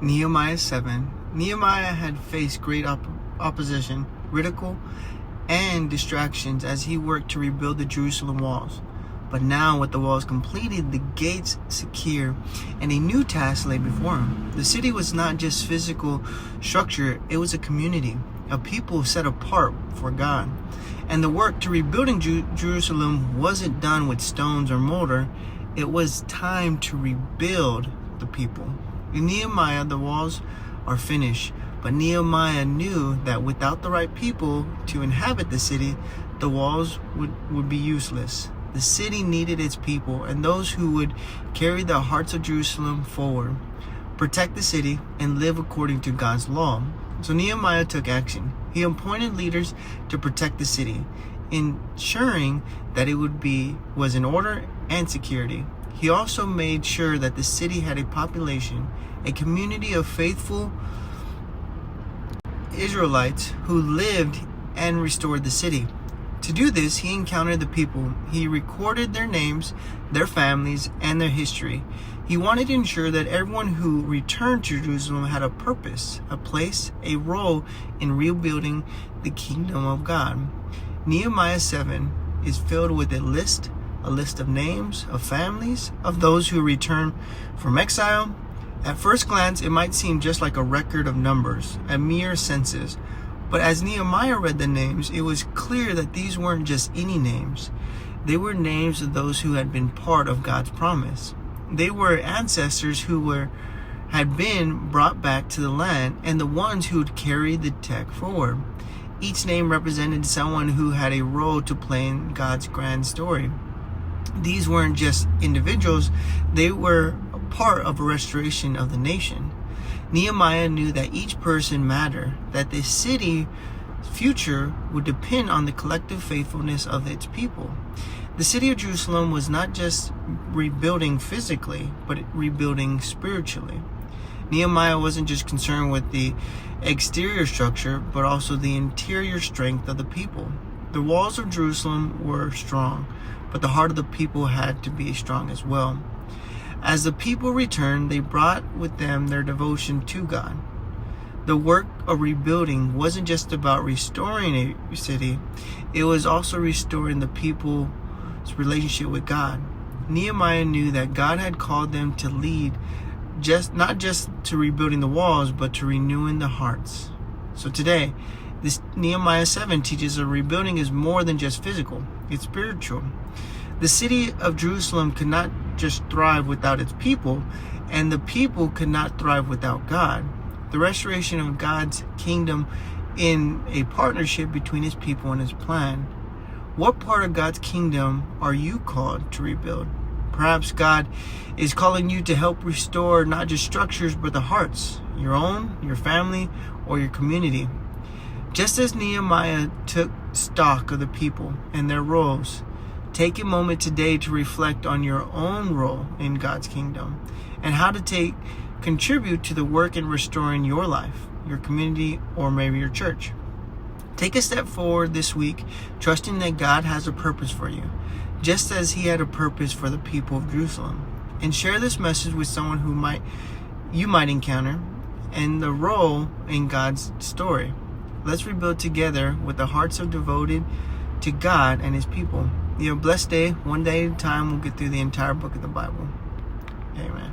Nehemiah 7. Nehemiah had faced great opposition, ridicule, and distractions as he worked to rebuild the Jerusalem walls. But now, with the walls completed, the gates secure, and a new task lay before him. The city was not just physical structure, it was a community, a people set apart for God. And the work to rebuilding Jerusalem wasn't done with stones or mortar. It was time to rebuild the people. In Nehemiah, the walls are finished, but Nehemiah knew that without the right people to inhabit the city, the walls would be useless. The city needed its people and those who would carry the hearts of Jerusalem forward, protect the city, and live according to God's law. So Nehemiah took action. He appointed leaders to protect the city, ensuring that it was in order and security. He also made sure that the city had a population, a community of faithful Israelites who lived and restored the city. To do this, he encountered the people. He recorded their names, their families, and their history. He wanted to ensure that everyone who returned to Jerusalem had a purpose, a place, a role in rebuilding the kingdom of God. Nehemiah 7 is filled with a list of names, of families, of those who returned from exile. At first glance, it might seem just like a record of numbers, a mere census. But as Nehemiah read the names, it was clear that these weren't just any names. They were names of those who had been part of God's promise. They were ancestors who had been brought back to the land and the ones who had carried the tech forward. Each name represented someone who had a role to play in God's grand story. These weren't just individuals, they were a part of a restoration of the nation. Nehemiah knew that each person mattered, that the city's future would depend on the collective faithfulness of its people. The city of Jerusalem was not just rebuilding physically, but rebuilding spiritually. Nehemiah wasn't just concerned with the exterior structure, but also the interior strength of the people. The walls of Jerusalem were strong, but the heart of the people had to be strong as well. As the people returned, they brought with them their devotion to God. The work of rebuilding wasn't just about restoring a city, it was also restoring the people's relationship with God. Nehemiah knew that God had called them to lead, not just to rebuilding the walls, but to renewing the hearts. So today, this Nehemiah 7 teaches that rebuilding is more than just physical, it's spiritual. The city of Jerusalem could not just thrive without its people, and the people could not thrive without God. The restoration of God's kingdom in a partnership between his people and his plan. What part of God's kingdom are you called to rebuild? Perhaps God is calling you to help restore not just structures, but the hearts, your own, your family, or your community. Just as Nehemiah took stock of the people and their roles, take a moment today to reflect on your own role in God's kingdom and how to contribute to the work in restoring your life, your community, or maybe your church. Take a step forward this week, trusting that God has a purpose for you, just as he had a purpose for the people of Jerusalem. And share this message with someone who you might encounter and the role in God's story. Let's rebuild together with the hearts of devoted to God and his people. You have a blessed day. One day at a time, we'll get through the entire book of the Bible. Amen.